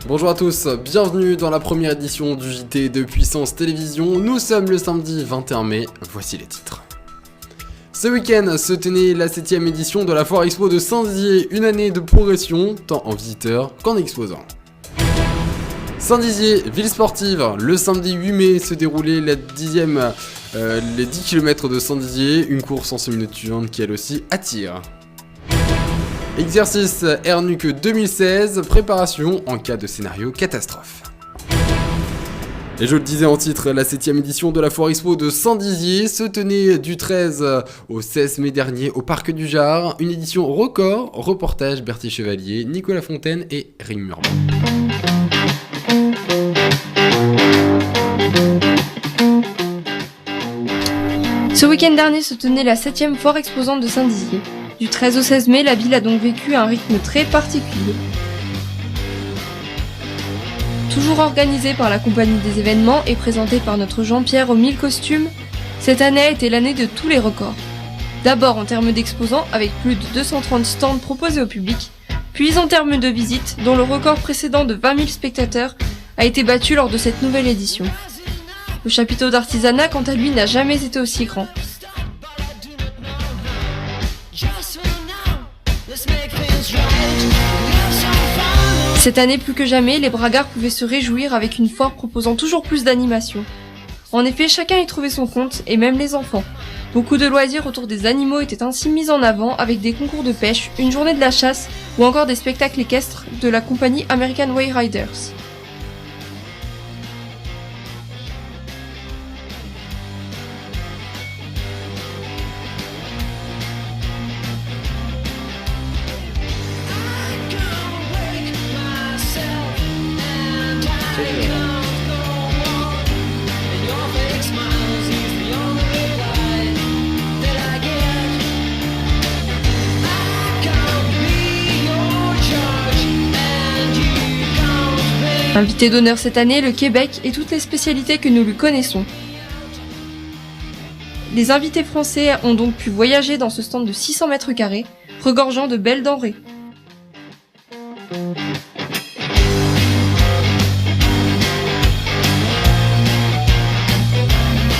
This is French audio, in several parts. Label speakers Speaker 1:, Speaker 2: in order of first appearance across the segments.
Speaker 1: Bonjour à tous, bienvenue dans la première édition du JT de Puissance Télévision. Nous sommes le samedi 21 mai, voici les titres. Ce week-end se tenait la 7ème édition de la Foire Expo de Saint-Dizier, une année de progression, tant en visiteurs qu'en exposants. Saint-Dizier, ville sportive, le samedi 8 mai se déroulait les 10 km de Saint-Dizier, une course en semi-nocturne qui elle aussi attire. Exercice Airnuc 2016, préparation en cas de scénario catastrophe. Et je le disais en titre, la 7ème édition de la Foire Expo de Saint-Dizier se tenait du 13 au 16 mai dernier au Parc du Jard, une édition record, reportage Berthier Chevalier, Nicolas Fontaine et Rim Murman.
Speaker 2: Ce week-end dernier se tenait la 7ème foire exposante de Saint-Dizier. Du 13 au 16 mai, la ville a donc vécu un rythme très particulier. Toujours organisée par la compagnie des événements et présentée par notre Jean-Pierre aux 1000 costumes, cette année a été l'année de tous les records. D'abord en termes d'exposants, avec plus de 230 stands proposés au public, puis en termes de visites, dont le record précédent de 20 000 spectateurs a été battu lors de cette nouvelle édition. Le chapiteau d'artisanat, quant à lui, n'a jamais été aussi grand. Cette année, plus que jamais, les bragards pouvaient se réjouir avec une foire proposant toujours plus d'animation. En effet, chacun y trouvait son compte, et même les enfants. Beaucoup de loisirs autour des animaux étaient ainsi mis en avant avec des concours de pêche, une journée de la chasse ou encore des spectacles équestres de la compagnie American Way Riders. Invité d'honneur cette année, le Québec et toutes les spécialités que nous lui connaissons. Les invités français ont donc pu voyager dans ce stand de 600 mètres carrés, regorgeant de belles denrées.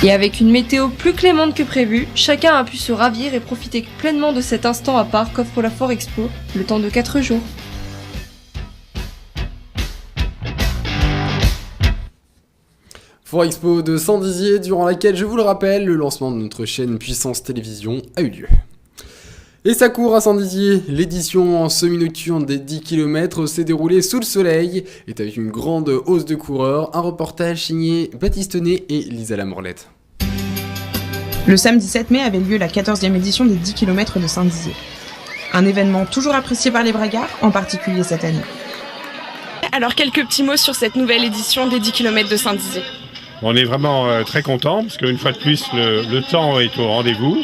Speaker 2: Et avec une météo plus clémente que prévu, chacun a pu se ravir et profiter pleinement de cet instant à part qu'offre la Foire Expo, le temps de 4 jours.
Speaker 1: Foire Expo de Saint-Dizier, durant laquelle, je vous le rappelle, le lancement de notre chaîne Puissance Télévision a eu lieu. Et ça court à Saint-Dizier, l'édition en semi-nocturne des 10 km s'est déroulée sous le soleil, et avec une grande hausse de coureurs, un reportage signé Baptiste Ney et Lisa Lamorlette.
Speaker 3: Le samedi 7 mai avait lieu la 14e édition des 10 km de Saint-Dizier. Un événement toujours apprécié par les bragards, en particulier cette année.
Speaker 4: Alors quelques petits mots sur cette nouvelle édition des 10 km de Saint-Dizier.
Speaker 5: On est vraiment très content parce qu'une fois de plus le temps est au rendez-vous.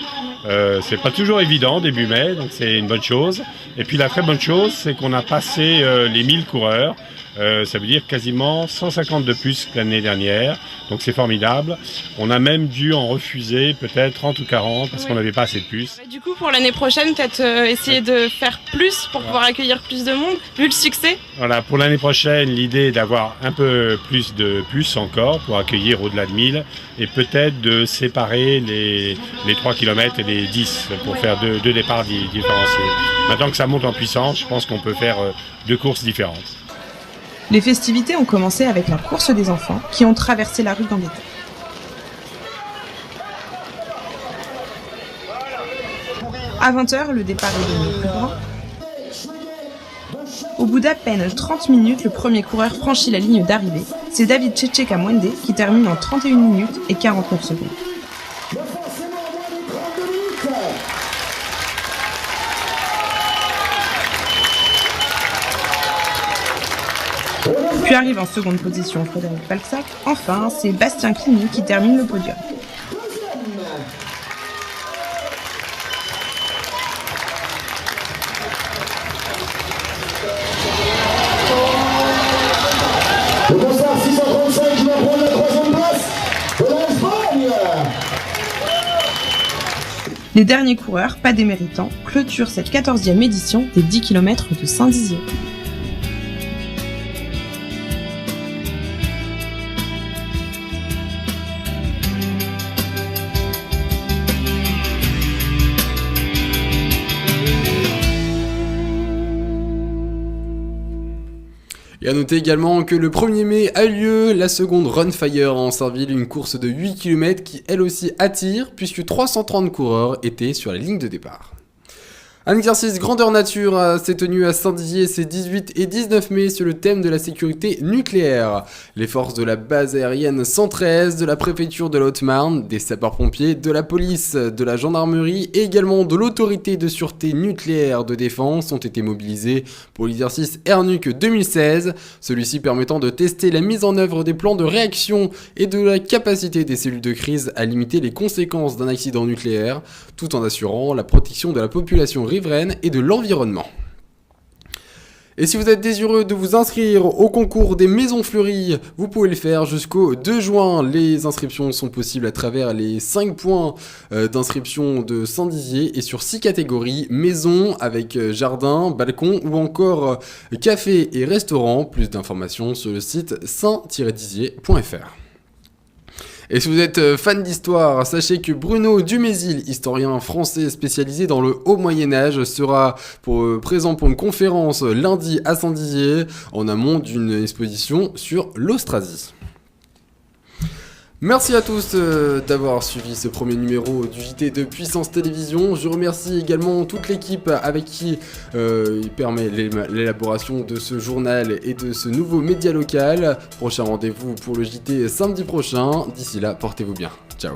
Speaker 5: C'est pas toujours évident début mai, donc c'est une bonne chose. Et puis la très bonne chose, c'est qu'on a passé les 1000 coureurs. Ça veut dire quasiment 150 de plus que l'année dernière, donc c'est formidable. On a même dû en refuser peut-être 30 ou 40 parce qu'on n'avait pas assez de puces.
Speaker 4: Du coup, pour l'année prochaine, peut-être essayer de faire plus pour pouvoir accueillir plus de monde, vu le succès.
Speaker 5: Voilà, pour l'année prochaine, l'idée est d'avoir un peu plus de puces encore pour accueillir au-delà de 1000 et peut-être de séparer les 3 km et les 10 pour faire deux départs différenciés. Maintenant que ça monte en puissance, je pense qu'on peut faire 2 courses différentes.
Speaker 3: Les festivités ont commencé avec la course des enfants qui ont traversé la rue Gambetta. À 20h, le départ est devenu plus grand. Au bout d'à peine 30 minutes, le premier coureur franchit la ligne d'arrivée. C'est David Tchétcheka-Mwende qui termine en 31 minutes et 49 secondes. Puis arrive en seconde position Frédéric Falksac. Enfin, c'est Bastien Quigny qui termine le podium.
Speaker 6: Le Costard 635 qui va prendre la 3e place de l'Espagne.
Speaker 3: Les derniers coureurs, pas déméritants, clôturent cette 14e édition des 10 km de Saint-Dizier.
Speaker 1: Et à noter également que le 1er mai a lieu la seconde Run Fire en Sarreville, une course de 8 km qui elle aussi attire puisque 330 coureurs étaient sur la ligne de départ. Un exercice grandeur nature s'est tenu à Saint-Dizier ces 18 et 19 mai sur le thème de la sécurité nucléaire. Les forces de la base aérienne 113, de la préfecture de la Haute-Marne, des sapeurs-pompiers, de la police, de la gendarmerie et également de l'autorité de sûreté nucléaire de défense ont été mobilisés pour l'exercice AirNuc 2016, celui-ci permettant de tester la mise en œuvre des plans de réaction et de la capacité des cellules de crise à limiter les conséquences d'un accident nucléaire, tout en assurant la protection de la population riveraine et de l'environnement. Et si vous êtes désireux de vous inscrire au concours des Maisons Fleuries, vous pouvez le faire jusqu'au 2 juin. Les inscriptions sont possibles à travers les 5 points d'inscription de Saint-Dizier et sur 6 catégories, maison avec jardin, balcon ou encore café et restaurant. Plus d'informations sur le site saint-dizier.fr. Et si vous êtes fan d'histoire, sachez que Bruno Dumézil, historien français spécialisé dans le haut Moyen-Âge, sera présent pour une conférence lundi à Saint-Dizier, en amont d'une exposition sur l'Austrasie. Merci à tous d'avoir suivi ce premier numéro du JT de Puissance Télévision. Je remercie également toute l'équipe avec qui il permet l'élaboration de ce journal et de ce nouveau média local. Prochain rendez-vous pour le JT samedi prochain. D'ici là, portez-vous bien. Ciao.